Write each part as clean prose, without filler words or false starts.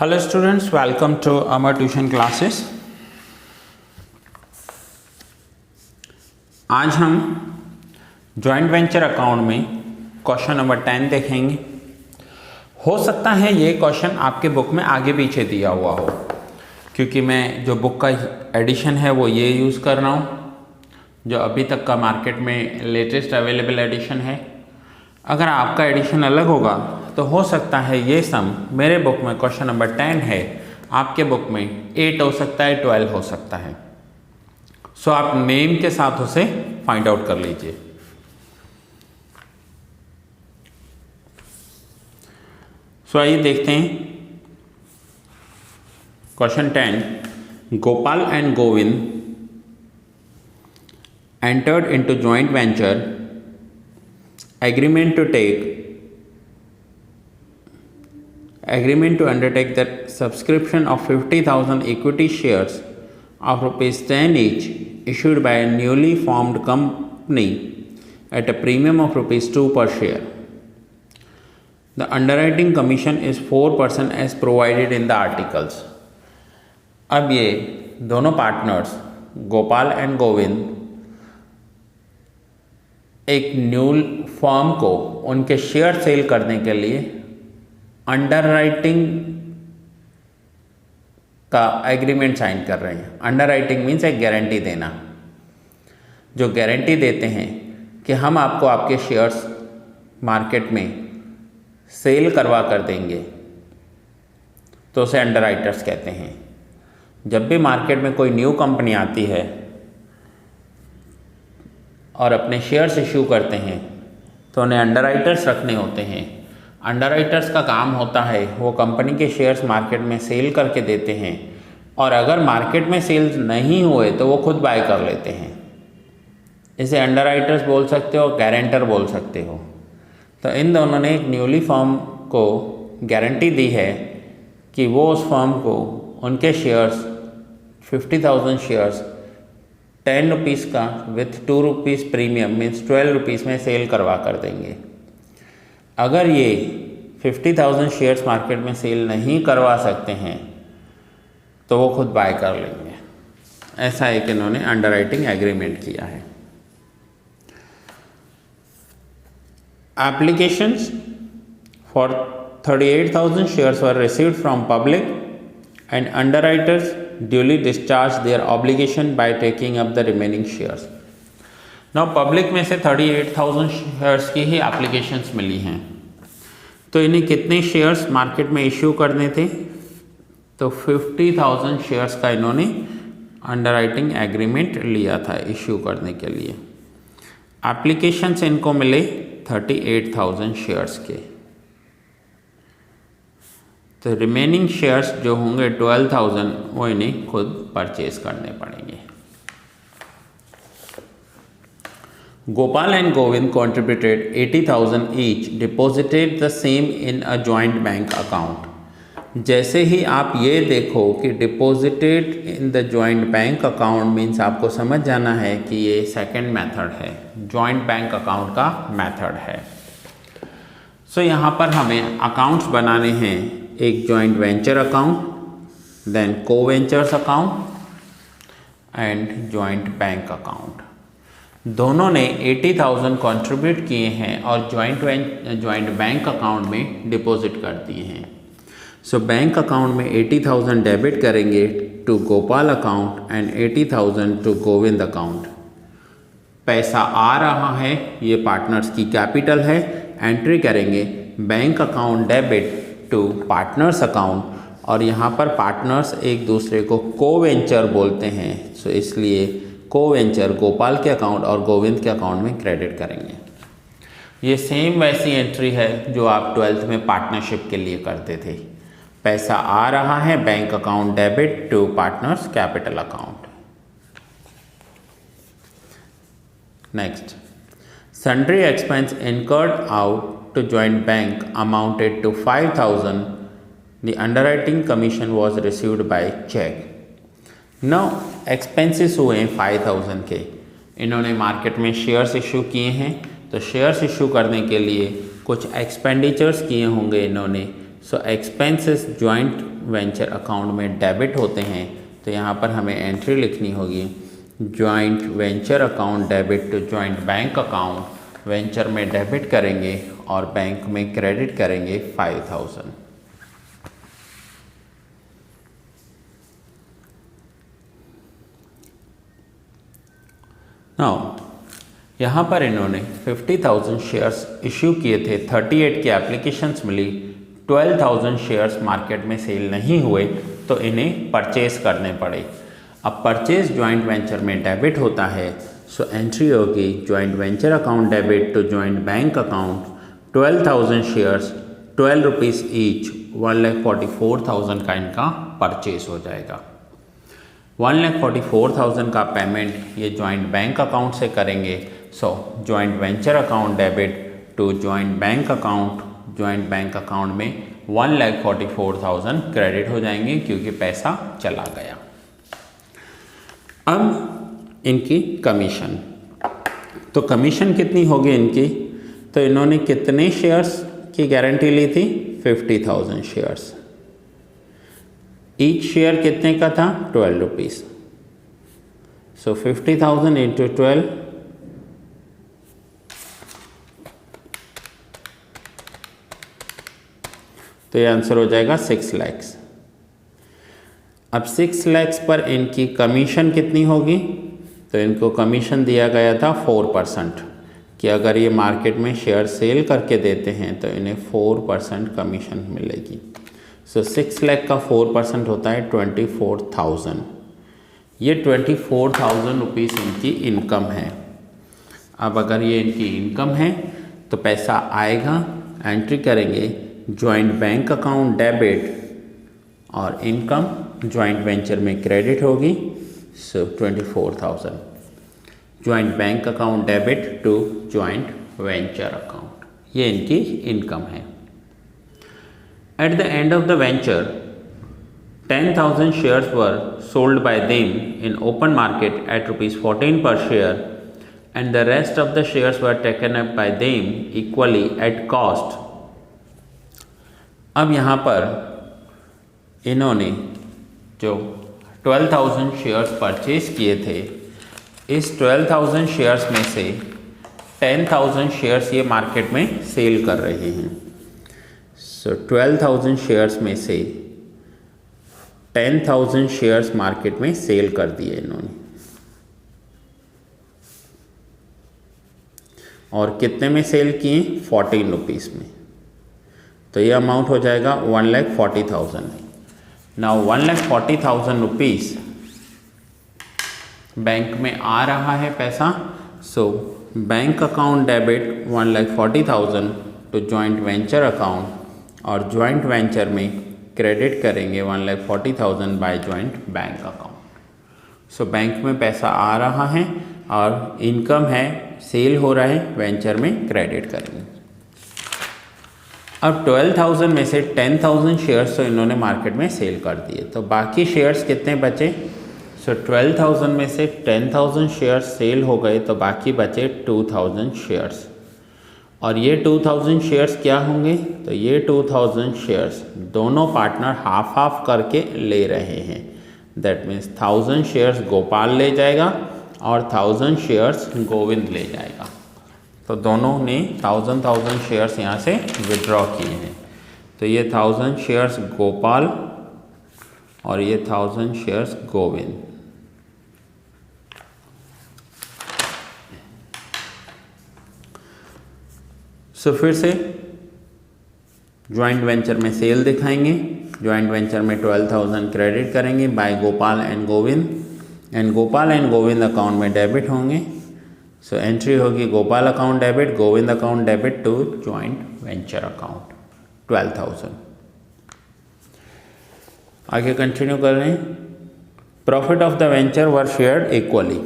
Hello students, welcome to our tuition classes. आज हम joint venture account में question number 10 देखेंगे। हो सकता है ये क्वेश्चन आपके बुक में आगे पीछे दिया हुआ हो, क्योंकि मैं जो बुक का एडिशन है वो ये यूज़ कर रहा हूँ, जो अभी तक का मार्केट में लेटेस्ट अवेलेबल एडिशन है। अगर आपका एडिशन अलग होगा तो हो सकता है ये सम मेरे बुक में क्वेश्चन नंबर 10 है, आपके बुक में 8 हो सकता है, 12 हो सकता है। सो आप नेम के साथ उसे फाइंड आउट कर लीजिए। सो आइए देखते हैं question 10। Gopal and Govind entered into joint venture agreement to undertake the subscription of 50,000 equity shares of rupees 10 each issued by a newly formed company at a premium of rupees 2 per share. The underwriting commission is 4% as provided in the articles. अब ये दोनों partners Gopal and Govind एक new firm को उनके share cell करने के लिए underwriting का एग्रीमेंट साइन कर रहे हैं। अंडरराइटिंग मीन्स एक गारंटी देना, जो गारंटी देते हैं कि हम आपको आपके शेयर्स मार्केट में सेल करवा कर देंगे, तो उसे अंडरराइटर्स कहते हैं। जब भी मार्केट में कोई न्यू कंपनी आती है और अपने शेयर्स इशू करते हैं तो उन्हें अंडरराइटर्स रखने होते हैं। अंडरराइटर्स का काम होता है वो कंपनी के शेयर्स मार्केट में सेल करके देते हैं, और अगर मार्केट में सेल्स नहीं हुए तो वो खुद बाय कर लेते हैं। इसे अंडरराइटर्स बोल सकते हो, गारंटर बोल सकते हो। तो इन दोनों ने एक न्यूली फर्म को गारंटी दी है कि वो उस फर्म को उनके शेयर्स 50,000 शेयर्स 10 रुपीज़ का with 2 rupees premium means 12 rupees में सेल करवा कर देंगे। अगर ये 50,000 शेयर्स मार्केट में सेल नहीं करवा सकते हैं तो वो खुद बाय कर लेंगे। ऐसा एक इन्होंने अंडरराइटिंग एग्रीमेंट किया है। Applications for 38,000 shares were received from public and underwriters duly discharged their obligation by taking up the remaining shares. Now public में से 38,000 शेयर्स की ही एप्लीकेशंस मिली हैं, तो इन्हें कितने शेयर्स मार्केट में इश्यू करने थे? तो 50,000 शेयर्स का इन्होंने अंडरराइटिंग एग्रीमेंट लिया था इश्यू करने के लिए। एप्लीकेशंस इनको मिले 38,000 शेयर्स के, तो रिमेनिंग शेयर्स जो होंगे 12,000 वो इन्हें खुद परचेज करने पड़ेंगे। Gopal and Govind contributed 80,000 each, deposited the same in a joint bank account। जैसे ही आप ये देखो कि deposited in the joint bank account means आपको समझ जाना है कि ये सेकंड मेथड है, जॉइंट बैंक अकाउंट का मेथड है। सो यहाँ पर हमें अकाउंट्स बनाने हैं, एक जॉइंट वेंचर अकाउंट, देन को ventures account and joint bank account. दोनों ने 80,000 कंट्रीब्यूट किए हैं और जॉइंट बैंक अकाउंट में डिपॉजिट कर दिए हैं। सो बैंक अकाउंट में 80,000 डेबिट करेंगे to Gopal account and 80,000 to Govind account. पैसा आ रहा है, ये पार्टनर्स की कैपिटल है, एंट्री करेंगे bank account debit to partners account, और यहाँ पर पार्टनर्स एक दूसरे को को वेंचर बोलते हैं। सो इसलिए को वेंचर गोपाल के अकाउंट और गोविंद के अकाउंट में क्रेडिट करेंगे। ये सेम वैसी एंट्री है जो आप 12th में पार्टनरशिप के लिए करते थे। पैसा आ रहा है, bank account debit to partners capital account. Next, sundry expense incurred out to joint bank amounted to 5,000. The underwriting commission was received by check. Now expenses हुए 5,000 के। इन्होंने मार्केट में शेयर्स इशू किए हैं, तो शेयर्स इशू करने के लिए कुछ एक्सपेंडिचर्स किए होंगे इन्होंने, so expenses joint venture account में डेबिट होते हैं, तो यहाँ पर हमें एंट्री लिखनी होगी joint venture account debit to joint bank account. Venture में डेबिट करेंगे और बैंक में क्रेडिट करेंगे 5000। नाउ यहाँ पर इन्होंने 50,000 शेयर्स इश्यू किए थे, 38 की एप्लीकेशंस मिली, 12,000 शेयर्स मार्केट में सेल नहीं हुए, तो इन्हें परचेज करने पड़े। अब परचेज जॉइंट वेंचर में डेबिट होता है, सो एंट्री होगी joint venture account debit to joint bank account. 12,000 shares 12 rupees each, 1,44,000 का इनका परचेज हो जाएगा। 1,44,000 का पेमेंट ये जॉइंट बैंक अकाउंट से करेंगे। So joint venture account debit to joint bank account, joint bank account में 1,44,000 क्रेडिट हो जाएंगे क्योंकि पैसा चला गया। अब इनकी कमीशन, तो कमीशन कितनी होगी इनकी, तो इन्होंने कितने शेयर्स की गारंटी ली थी, 50,000 शेयर्स। ईच शेयर कितने का था, 12 रुपीज़। सो 50,000 इंटू 12, तो ये आंसर हो जाएगा 6 लाख। अब 6 लाख पर इनकी कमीशन कितनी होगी, तो इनको कमीशन दिया गया था 4%, कि अगर ये मार्केट में शेयर सेल करके देते हैं तो इन्हें 4% कमीशन मिलेगी। सो 6 लाख का 4% होता है 24,000। ये 24,000 रुपीज़ इनकी इनकम है। अब अगर ये इनकी इनकम है तो पैसा आएगा, एंट्री करेंगे जॉइंट बैंक अकाउंट डेबिट और इनकम जॉइंट वेंचर में क्रेडिट होगी। So 24,000 joint bank account debit to joint venture account, ये इनकी इनकम है। At the end of the venture, 10,000 shares were sold by them in open market at rupees 14 per share, and the rest of the shares were taken up by them equally at cost. अब यहाँ पर इन्होंने जो 12,000 shares purchase किए थे, इस 12,000 shares में से 10,000 शेयर्स ये मार्केट में सेल कर रहे हैं। सो 12,000 शेयर्स में से 10,000 शेयर्स मार्केट में सेल कर दिए इन्होंने, और कितने में सेल किए, 14 रुपीज़ में। तो ये अमाउंट हो जाएगा 1,40,000। नाउ 1,40,000 रुपीज़ बैंक में आ रहा है पैसा। So bank account debit 1,40,000 to joint venture account, और जॉइंट वेंचर में क्रेडिट करेंगे 1,40,000 by joint bank account. So bank में पैसा आ रहा है और इनकम है, सेल हो रहा है, वेंचर में क्रेडिट करेंगे। अब 12,000 में से 10,000 शेयर्स तो इन्होंने मार्केट में सेल कर दिए, तो बाकी शेयर्स कितने बचे। सो 12,000 में से 10,000 शेयर्स सेल हो गए, तो बाकी बचे 2,000 शेयर्स, और ये 2,000 शेयर्स क्या होंगे, तो ये 2,000 शेयर्स दोनों पार्टनर हाफ हाफ करके ले रहे हैं। दैट मीन्स 1,000 शेयर्स गोपाल ले जाएगा और 1,000 शेयर्स गोविंद ले जाएगा। तो दोनों ने 1,000 शेयर्स यहाँ से विड्रॉ किए हैं। तो ये 1,000 शेयर्स गोपाल और ये 1,000 शेयर्स गोविंद। सो फिर से जॉइंट वेंचर में सेल दिखाएंगे, जॉइंट वेंचर में 12,000 क्रेडिट करेंगे by Gopal and Govind, and Gopal and Govind account में डेबिट होंगे। सो एंट्री होगी Gopal account debit, Govind account debit to joint venture account 12,000। आगे कंटिन्यू कर रहे हैं। Profit of the venture were shared equally.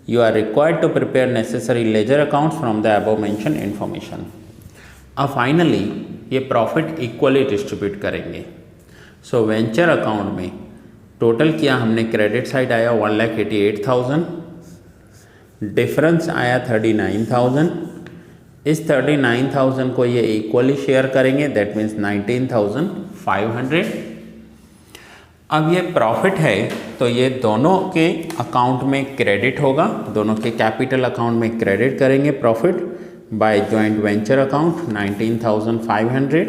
You are required to prepare necessary ledger accounts from the above mentioned information. अब finally ये profit equally distribute करेंगे। सो venture account में total किया हमने, क्रेडिट साइड आया 1,88,000, डिफरेंस आया 39,000, इस 39,000 को ये इक्वली शेयर करेंगे, दैट मीन्स 19,500। अब ये प्रॉफिट है तो ये दोनों के अकाउंट में क्रेडिट होगा, दोनों के कैपिटल अकाउंट में क्रेडिट करेंगे profit by joint venture account 19,500।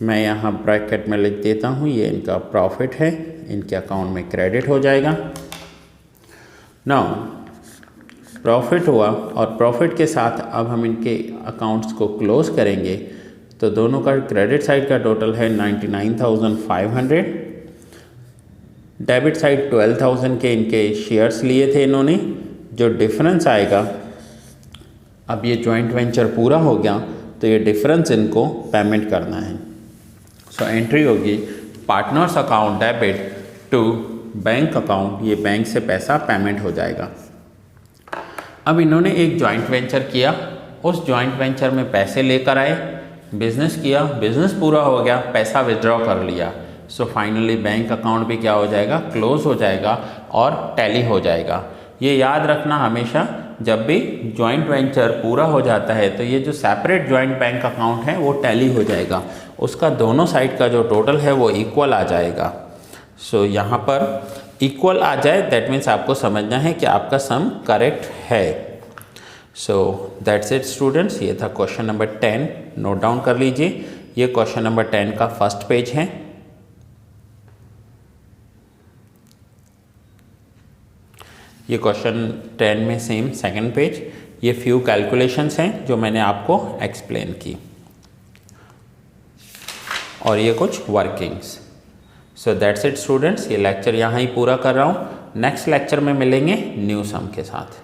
मैं यहाँ ब्रैकेट में लिख देता हूँ, ये इनका प्रॉफिट है, इनके अकाउंट में क्रेडिट हो जाएगा। नाउ प्रॉफिट हुआ और प्रॉफिट के साथ अब हम इनके अकाउंट्स को क्लोज करेंगे तो दोनों का क्रेडिट साइड का टोटल है 99,500, डेबिट साइड 12,000 के इनके शेयर्स लिए थे इन्होंने। जो डिफरेंस आएगा, अब ये जॉइंट वेंचर पूरा हो गया तो ये डिफरेंस इनको पेमेंट करना है। सो एंट्री होगी partners account debit to bank account, ये बैंक से पैसा पेमेंट हो जाएगा। अब इन्होंने एक जॉइंट वेंचर किया, उस जॉइंट वेंचर में पैसे लेकर आए, बिजनेस किया, बिजनेस पूरा हो गया, पैसा विड्रॉ कर लिया। सो फाइनली बैंक अकाउंट भी क्या हो जाएगा, क्लोज हो जाएगा और टैली हो जाएगा। ये याद रखना हमेशा, जब भी जॉइंट वेंचर पूरा हो जाता है तो ये जो सेपरेट जॉइंट बैंक अकाउंट है वो टैली हो जाएगा, उसका दोनों साइड का जो टोटल है वो इक्वल आ जाएगा। सो यहाँ पर इक्वल आ जाए दैट मीन्स आपको समझना है कि आपका सम करेक्ट है। सो दैट्स इट स्टूडेंट्स, ये था क्वेश्चन नंबर 10, नोट डाउन कर लीजिए। ये क्वेश्चन नंबर 10 का फर्स्ट पेज है। ये क्वेश्चन 10 में सेम सेकंड पेज। ये फ्यू कैलकुलेशंस हैं जो मैंने आपको एक्सप्लेन की और ये कुछ workings. So that's it students, ये लेक्चर यहाँ ही पूरा कर रहा हूँ। नेक्स्ट लेक्चर में मिलेंगे न्यू सम के साथ।